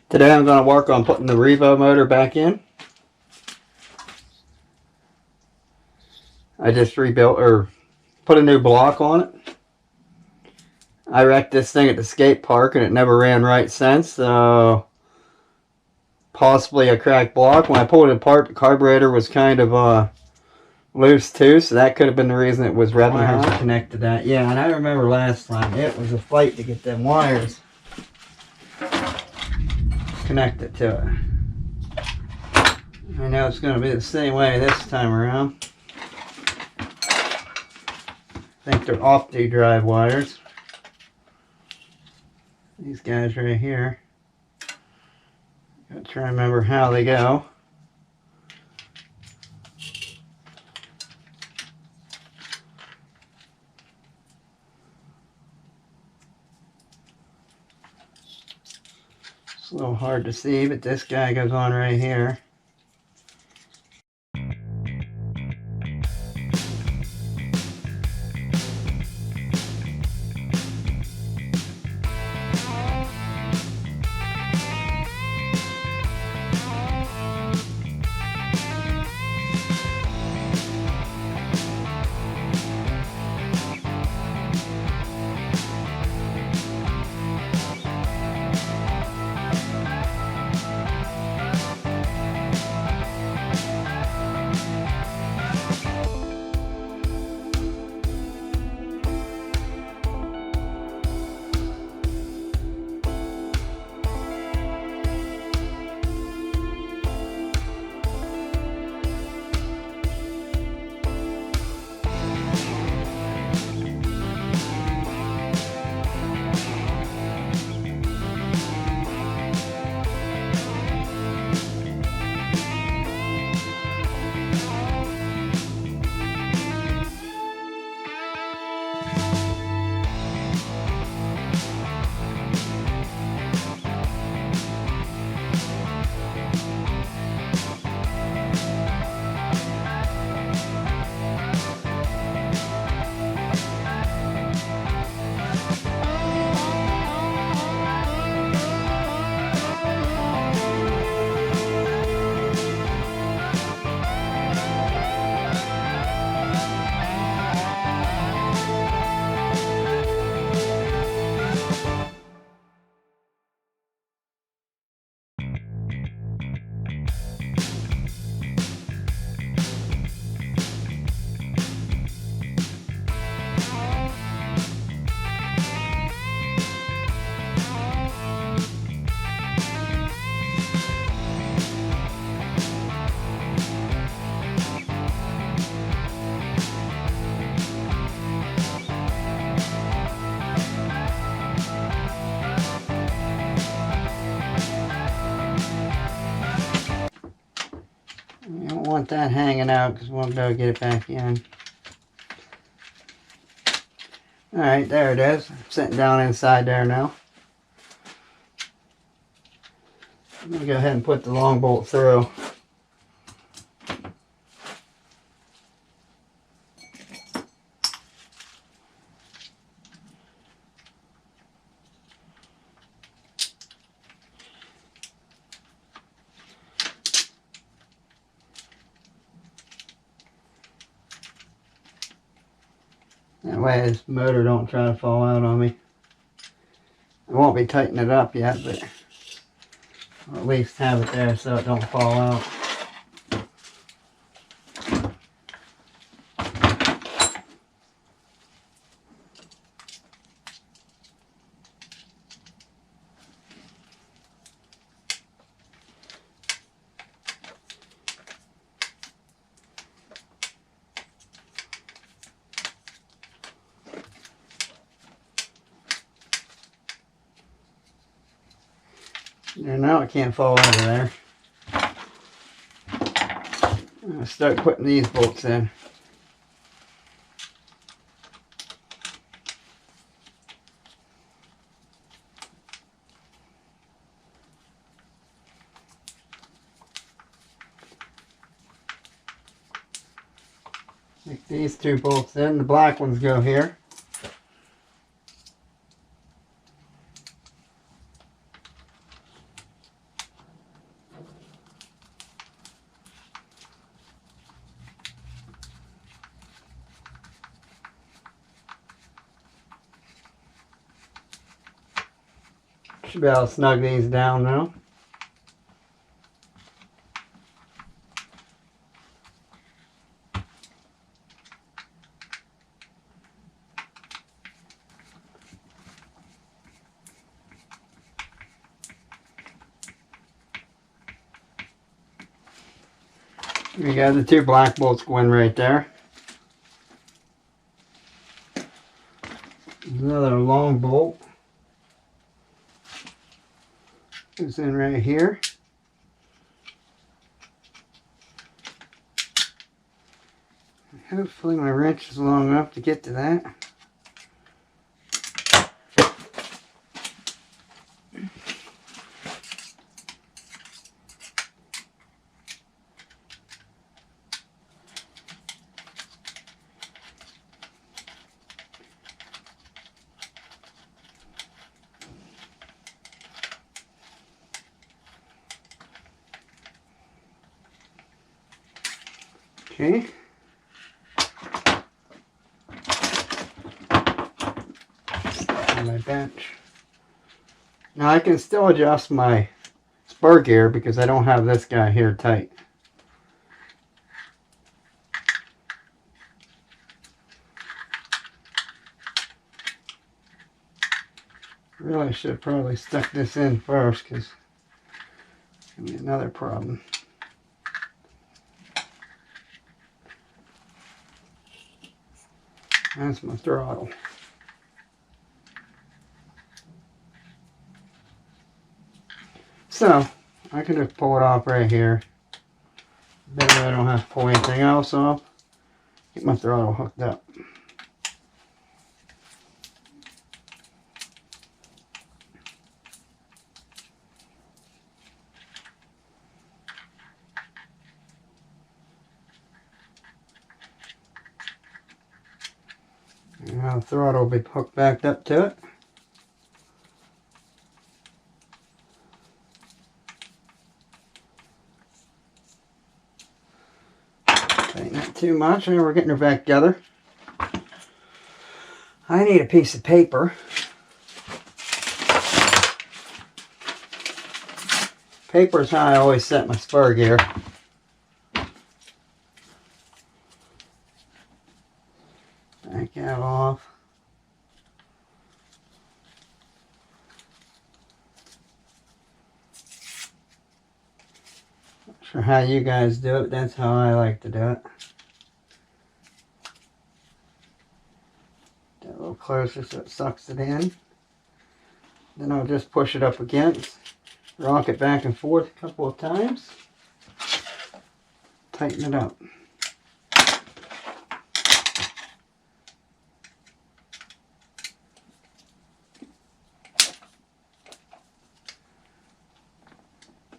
Today I'm going to work on putting the revo motor back in. I just rebuilt or put a new block on it. I wrecked this thing at the skate park and it never ran right since, so possibly a cracked block. When I pulled it apart, the carburetor was kind of loose too, so that could have been the reason it was revving high. Connected to that. Yeah, and I remember last time it was a fight to get them wires connected to it. I know it's going to be the same way this time around. I think they're off-D drive wires. These guys right here. Gotta try to remember how they go. It's a little hard to see, but this guy goes on right here. You don't want that hanging out because we'll go get it back in. Alright, there it is. Sitting down inside there now. I'm going to go ahead and put the long bolt through. That way this motor don't try to fall out on me. I won't be tightening it up yet, but I'll at least have it there so it don't fall out. There, now it can't fall out of there. I'm going to start putting these bolts in. Stick these two bolts in. The black ones go here. Should be able to snug these down now. We got the 2 black bolts going right there. Another long bolt is in right here. Hopefully my wrench is long enough to get to that. Okay. On my bench. Now I can still adjust my spur gear because I don't have this guy here tight. Really should have probably stuck this in first because it's going to be another problem. That's my throttle. So, I can just pull it off right here. That way I don't have to pull anything else off. Get my throttle hooked up. Now the throttle will be hooked back up to it. Ain't not too much, and we're getting her back together. I need a piece of paper. Paper is how I always set my spur gear. Back that off. Not sure how you guys do it, that's how I like to do it. Get a little closer so it sucks it in. Then I'll just push it up against, rock it back and forth a couple of times, tighten it up.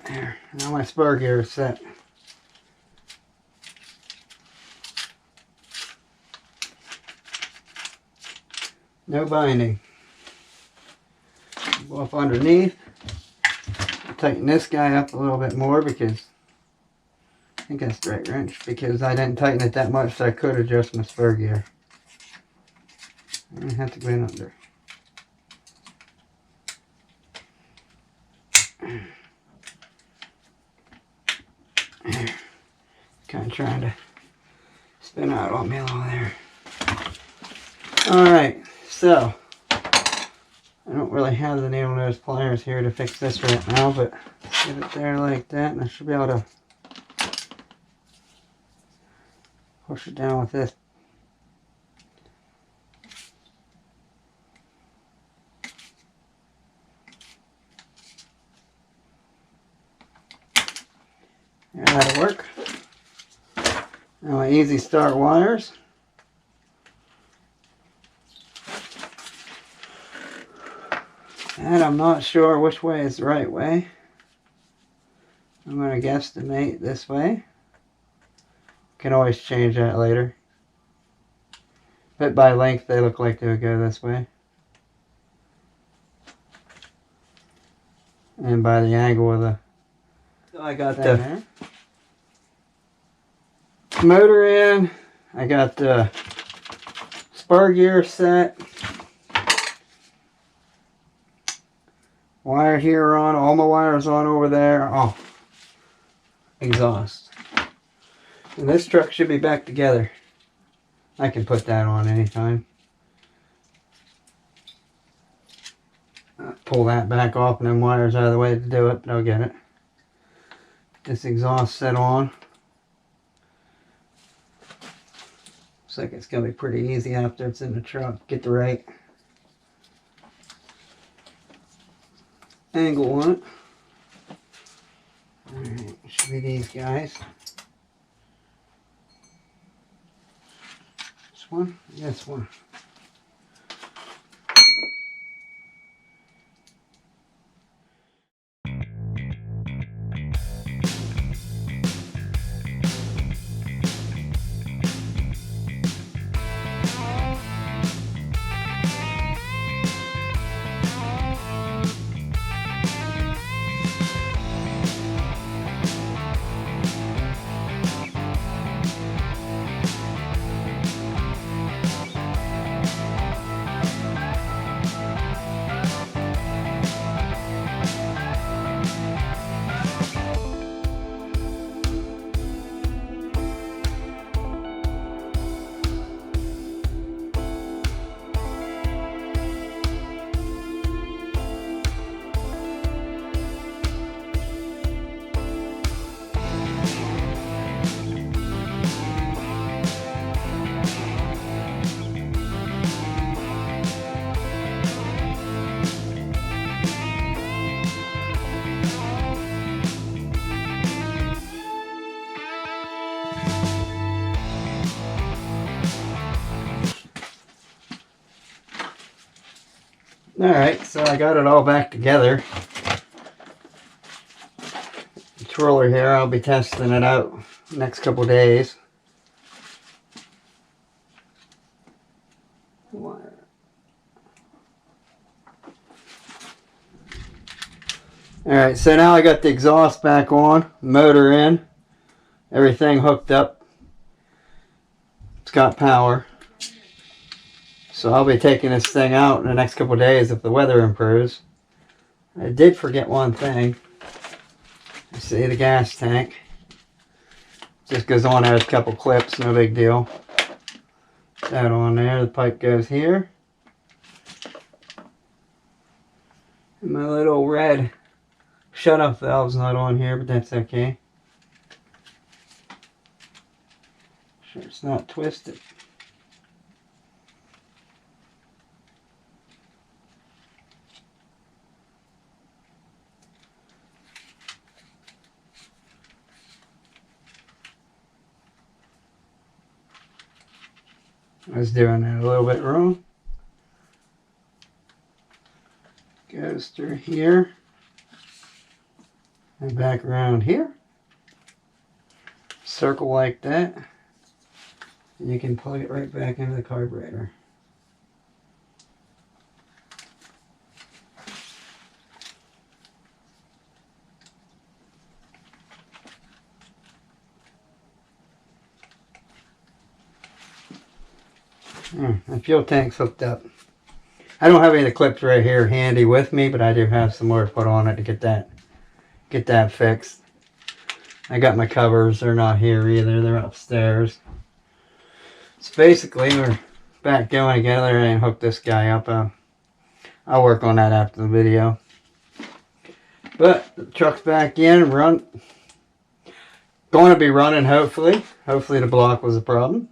There, now my spur gear is set. No binding. Go up underneath. I'll tighten this guy up a little bit more because I think that's the right wrench, because I didn't tighten it that much so I could adjust my spur gear. I have to go in under. Kind of trying to spin out on me a little there. Alright, so I don't really have the needle nose pliers here to fix this right now, but get it there like that, and I should be able to push it down with this. Yeah, that'll work. Now my easy start wires. And I'm not sure which way is the right way. I'm going to guesstimate this way. Can always change that later. But by length they look like they would go this way. And by the angle of the... So I got the motor in. I got the spur gear set. Wire here on, all my wires on over there. Oh, exhaust. And this truck should be back together. I can put that on anytime. Pull that back off and then wires out of the way to do it, but I'll get it. This exhaust set on. Looks like it's going to be pretty easy after it's in the truck. Get the right angle on it. Alright, should be these guys. This one, this one. Alright, so I got it all back together. The twirler here, I'll be testing it out next couple days. Alright, so now I got the exhaust back on, motor in, everything hooked up. It's got power. So I'll be taking this thing out in the next couple of days if the weather improves. I did forget one thing. You see the gas tank. Just goes on there with a couple clips, no big deal. Put that on there, the pipe goes here. And my little red shut-off valve's not on here, but that's okay. Sure it's not twisted. I was doing that a little bit wrong. Goes through here and back around here. Circle like that. And you can plug it right back into the carburetor. The fuel tank's hooked up. I don't have any of the clips right here handy with me, but I do have some more to put on it to get that fixed. I got my covers. They're not here either. They're upstairs. So basically, we're back going again. I didn't hook this guy up. I'll work on that after the video. But the truck's back in. Going to be running, hopefully. Hopefully the block was a problem.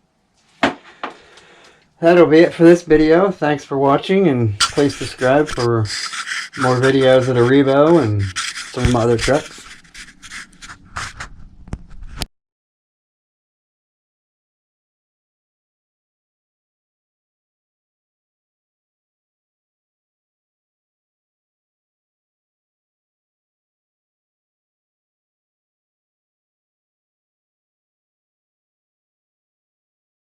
That'll be it for this video. Thanks for watching, and please subscribe for more videos of the Revo and some of my other trucks.